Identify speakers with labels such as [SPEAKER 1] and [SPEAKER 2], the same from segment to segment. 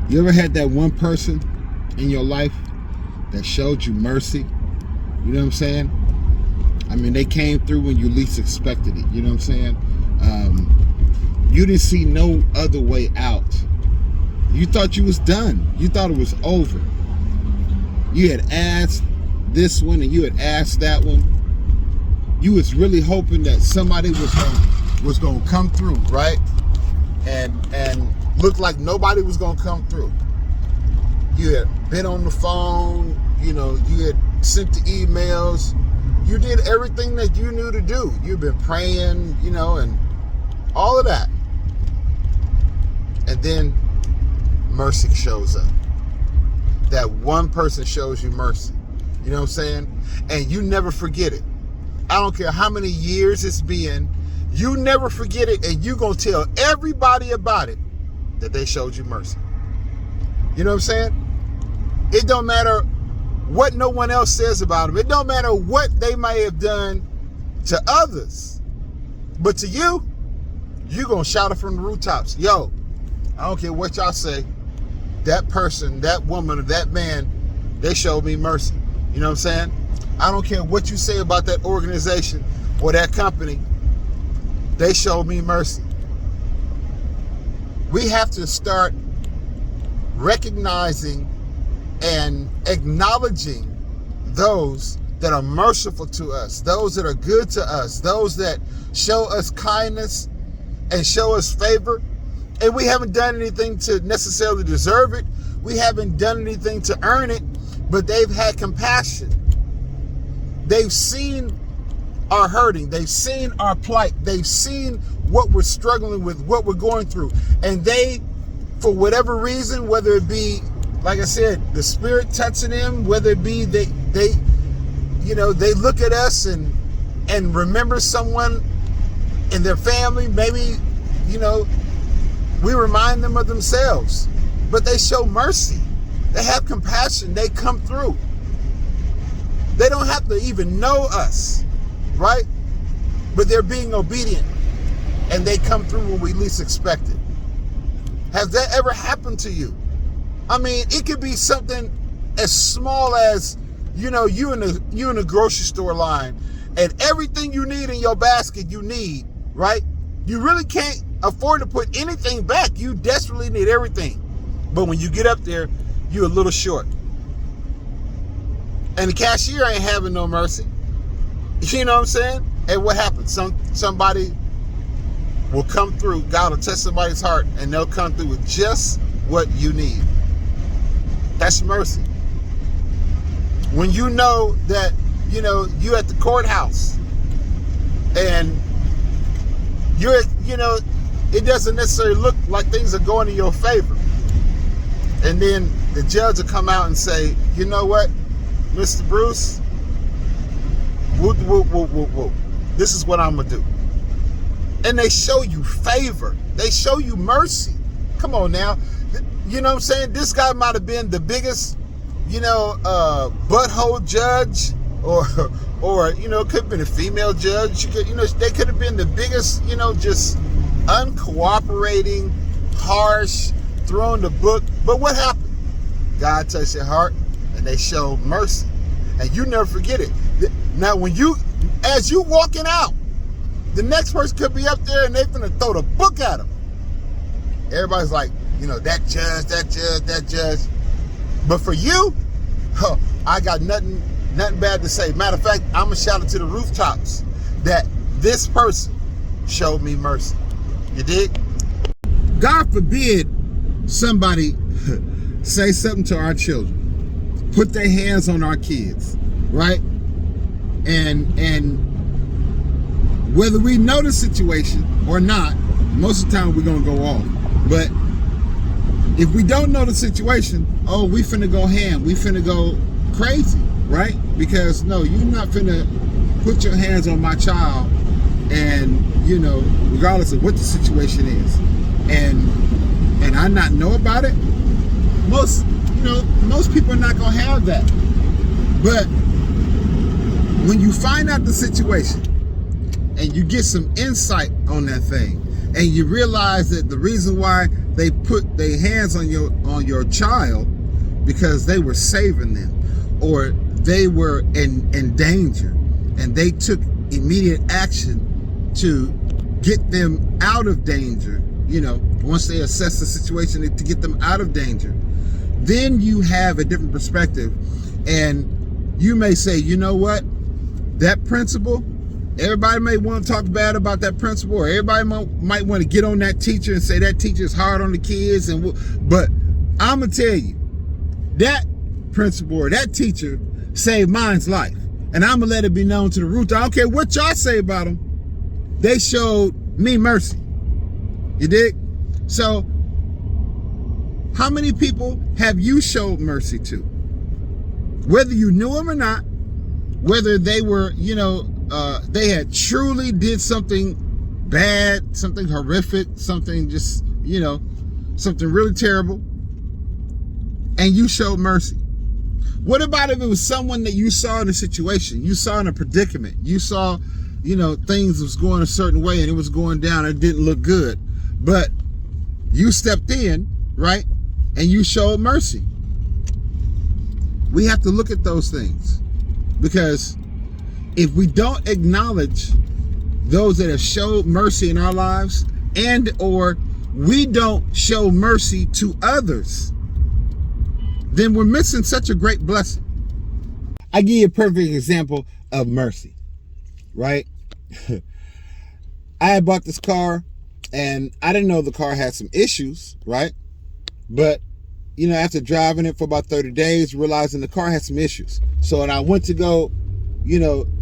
[SPEAKER 1] You ever had that one person in your life that showed you mercy? You know what I'm saying? I mean, they came through when you least expected it. You know what I'm saying? You didn't see no other way out. You thought you was done. You thought it was over. You had asked this one and you had asked that one. You was really hoping that somebody was gonna come through, right? And looked like nobody was gonna come through. You had been on the phone, you know, you had sent the emails, you did everything that you knew to do. You've been praying, you know, and all of that. And then mercy shows up. That one person shows you mercy. You know what I'm saying? And you never forget it. I don't care how many years it's been, you never forget it, and you gonna tell everybody about it that they showed you mercy. You know what I'm saying? It don't matter what no one else says about them. It don't matter what they may have done to others. But to you, you gonna shout it from the rooftops. Yo, I don't care what y'all say. That person, that woman, or that man, they showed me mercy. You know what I'm saying? I don't care what you say about that organization or that company. They showed me mercy. We have to start recognizing and acknowledging those that are merciful to us, those that are good to us, those that show us kindness and show us favor. And we haven't done anything to necessarily deserve it. We haven't done anything to earn it, but they've had compassion. They've seen our hurting. They've seen our plight. They've seen what we're struggling with, what we're going through. And they, for whatever reason, whether it be, like I said, the Spirit touching them, whether it be they look at us and remember someone in their family, maybe, you know, we remind them of themselves, but they show mercy. They have compassion. They come through. They don't have to even know us, right? But they're being obedient, and they come through when we least expect it. Has that ever happened to you? I mean, it could be something as small as, you know, you in a grocery store line, and everything you need in your basket you need, right? You really can't afford to put anything back. You desperately need everything. But when you get up there, you're a little short. And the cashier ain't having no mercy. You know what I'm saying? And what happens? Somebody will come through. God will touch somebody's heart, and they'll come through with just what you need. That's mercy. When you know that, you know, you're at the courthouse and you're, you know, it doesn't necessarily look like things are going in your favor. And then the judge will come out and say, you know what, Mr. Bruce, this is what I'm going to do. And they show you favor. They show you mercy. Come on now. You know what I'm saying? This guy might have been the biggest, you know, butthole judge, or you know, could have been a female judge. You know, they could have been the biggest, you know, just uncooperating, harsh, throwing the book. But what happened? God touched their heart, and they showed mercy. And you never forget it. Now, as you walking out, the next person could be up there, and they're finna throw the book at them. Everybody's like, you know, that judge. But for you, I got nothing bad to say. Matter of fact, I'm going to shout it to the rooftops that this person showed me mercy. You dig? God forbid somebody say something to our children, put their hands on our kids, right? And whether we know the situation or not, most of the time we're going to go off. But if we don't know the situation, oh, we finna go ham. We finna go crazy, right? Because no, you're not finna put your hands on my child, and you know, regardless of what the situation is, and I not know about it. Most people are not gonna have that. But when you find out the situation and you get some insight on that thing, and you realize that the reason why they put their hands on your child because they were saving them, or they were in danger, and they took immediate action to get them out of danger. Once they assess the situation, to get them out of danger, then you have a different perspective, and you may say, you know what, that principal, everybody may want to talk bad about that principal, or everybody might want to get on that teacher and say that teacher is hard on the kids, but I'm gonna tell you, that principal or that teacher saved mine's life, and I'm gonna let it be known to the root. I don't care what y'all say about them. They showed me mercy. You dig? So, how many people have you showed mercy to? Whether you knew them or not, whether they were, they had truly did something bad, something horrific, something just, something really terrible, and you showed mercy. What about if it was someone that you saw in a situation, you saw in a predicament, you saw, things was going a certain way and it was going down, it didn't look good, but you stepped in, right? And you showed mercy. We have to look at those things, because if we don't acknowledge those that have showed mercy in our lives, and or we don't show mercy to others, then we're missing such a great blessing. I give you a perfect example of mercy, right? I had bought this car, and I didn't know the car had some issues, right? But, after driving it for about 30 days, realizing the car had some issues. So when I went to go,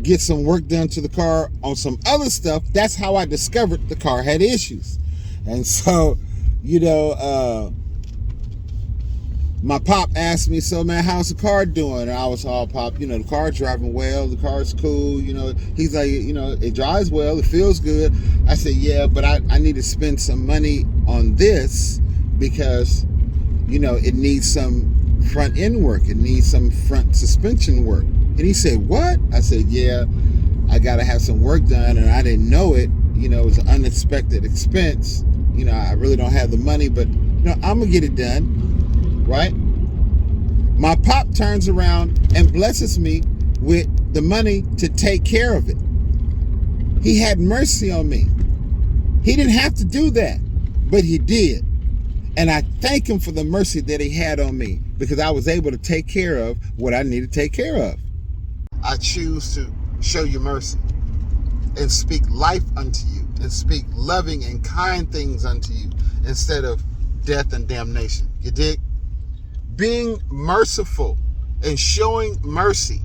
[SPEAKER 1] get some work done to the car on some other stuff, that's how I discovered the car had issues. And so, my pop asked me, so man, how's the car doing? And I was all, Pop, the car's driving well, the car's cool, he's like, it drives well, it feels good. I said, yeah, but I need to spend some money on this because, it needs some front end work, it needs some front suspension work. And he said, what? I said, yeah, I gotta have some work done, and I didn't know it. It was an unexpected expense. I really don't have the money, but I'm gonna get it done. Right? My pop turns around and blesses me with the money to take care of it. He had mercy on me. He didn't have to do that, but he did. And I thank him for the mercy that he had on me, because I was able to take care of what I needed to take care of. I choose to show you mercy and speak life unto you and speak loving and kind things unto you instead of death and damnation. You dig? Being merciful and showing mercy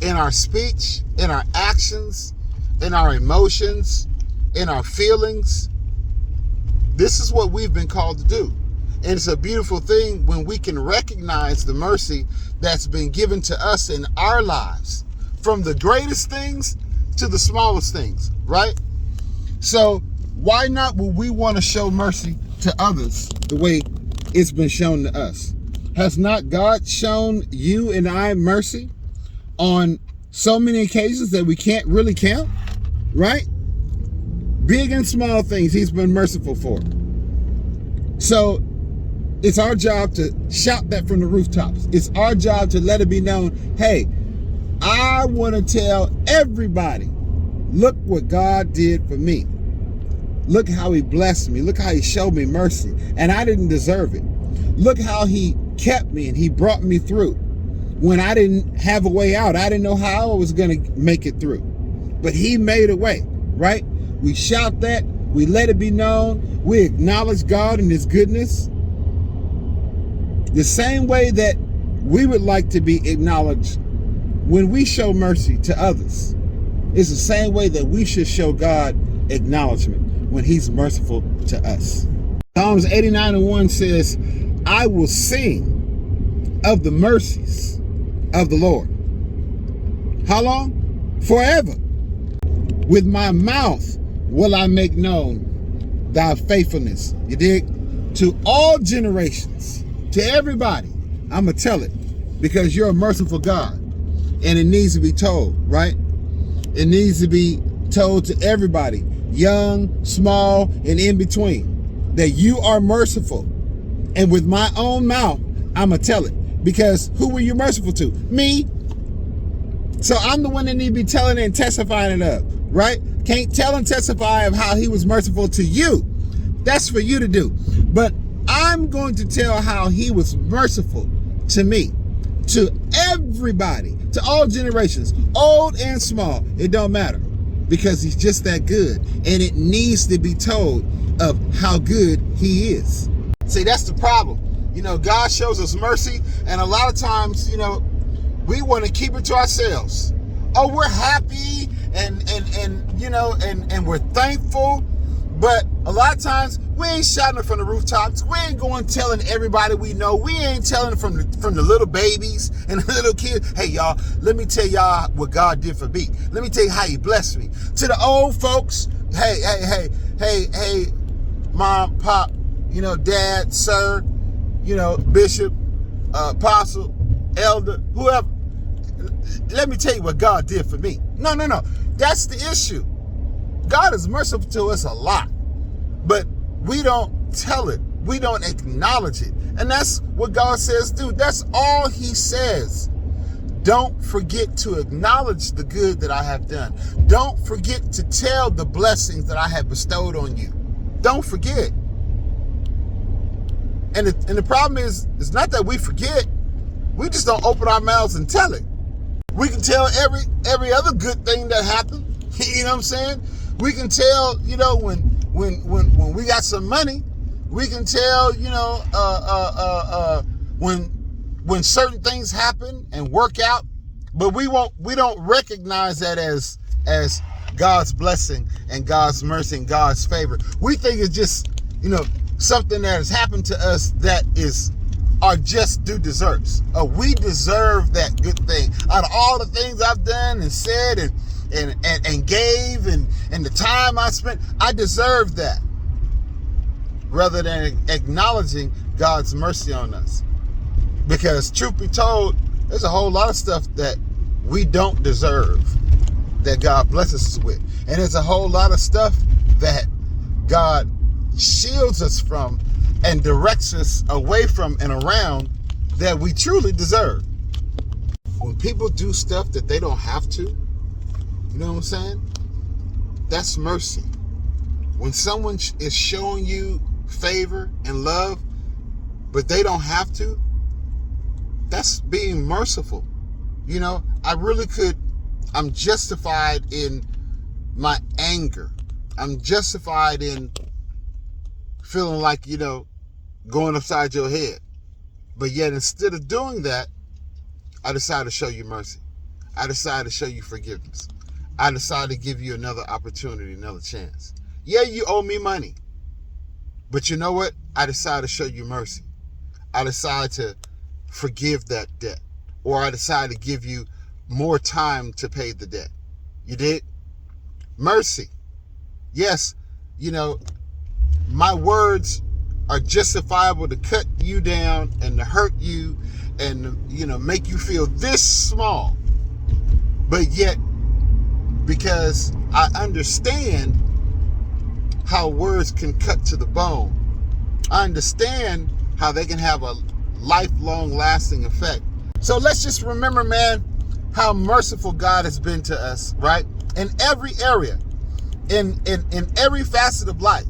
[SPEAKER 1] in our speech, in our actions, in our emotions, in our feelings. This is what we've been called to do. And it's a beautiful thing when we can recognize the mercy that's been given to us in our lives, from the greatest things to the smallest things, right? So why not would we want to show mercy to others the way it's been shown to us? Has not God shown you and I mercy on so many occasions that we can't really count, right? Big and small things he's been merciful for. So it's our job to shout that from the rooftops. It's our job to let it be known, hey, I want to tell everybody, look what God did for me. Look how he blessed me. Look how he showed me mercy. And I didn't deserve it. Look how he kept me and he brought me through when I didn't have a way out. I didn't know how I was going to make it through. But he made a way, right? We shout that. We let it be known. We acknowledge God and his goodness. The same way that we would like to be acknowledged when we show mercy to others is the same way that we should show God acknowledgement when he's merciful to us. Psalms 89:1 says, I will sing of the mercies of the Lord. How long? Forever. With my mouth will I make known thy faithfulness. You dig? To all generations, to everybody, I'm going to tell it, because you're a merciful God. And it needs to be told, right? It needs to be told to everybody, young, small, and in between. that you are merciful. And with my own mouth, I'm going to tell it. Because who were you merciful to? Me. So I'm the one that need to be telling it and testifying it up, right? Can't tell and testify of how he was merciful to you. That's for you to do. But I'm going to tell how he was merciful to me, to everybody, to all generations, old and small. It don't matter, because he's just that good. And it needs to be told of how good he is. See, that's the problem. You know, God shows us mercy, and a lot of times, you know, we want to keep it to ourselves. Oh, we're happy and you know, and we're thankful. But a lot of times we ain't shouting it from the rooftops. We ain't going telling everybody we know. We ain't telling from the little babies and the little kids. Hey, y'all, let me tell y'all what God did for me. Let me tell you how he blessed me. To the old folks, hey, mom, pop, you know, dad, sir, you know, bishop, apostle, elder, whoever. Let me tell you what God did for me. No. That's the issue. God is merciful to us a lot, but we don't tell it. We don't acknowledge it. And that's what God says do. That's all he says. Don't forget to acknowledge the good that I have done. Don't forget to tell the blessings that I have bestowed on you. Don't forget. And the problem is, it's not that we forget. We just don't open our mouths and tell it. We can tell every other good thing that happened. You know what I'm saying? We can tell, you know, when we got some money. We can tell, you know, when certain things happen and work out. But we don't recognize that as God's blessing and God's mercy and God's favor. We think it's just, you know, something that has happened to us that is our just due deserves. We deserve that good thing. Out of all the things I've done and said and gave and the time I spent, I deserve that. Rather than acknowledging God's mercy on us. Because truth be told, there's a whole lot of stuff that we don't deserve that God blesses us with. And there's a whole lot of stuff that God shields us from and directs us away from and around that we truly deserve. When people do stuff that they don't have to, you know what I'm saying? That's mercy. When someone is showing you favor and love, but they don't have to, that's being merciful. You know, I'm justified in my anger. I'm justified in feeling like, you know, going upside your head. But yet instead of doing that, I decided to show you mercy. I decided to show you forgiveness. I decided to give you another opportunity, another chance. Yeah, you owe me money. But you know what? I decided to show you mercy. I decided to forgive that debt. Or I decided to give you more time to pay the debt. You did? Mercy. Yes, you know, my words are justifiable to cut you down and to hurt you and, you know, make you feel this small. But yet, because I understand how words can cut to the bone, I understand how they can have a lifelong lasting effect. So let's just remember, man, how merciful God has been to us, right? In every area, in every facet of life.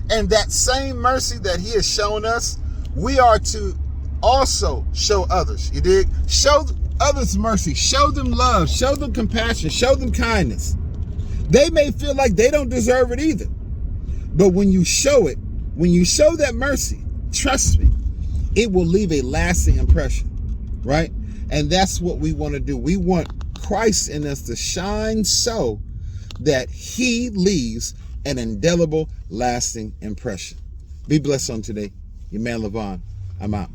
[SPEAKER 1] And that same mercy that he has shown us, we are to also show others. You dig? Show others mercy. Show them love. Show them compassion. Show them kindness. They may feel like they don't deserve it either. But when you show it, when you show that mercy, trust me, it will leave a lasting impression, right? And that's what we want to do. We want Christ in us to shine so that he leaves an indelible, lasting impression. Be blessed on today. Your man, LaVon. I'm out.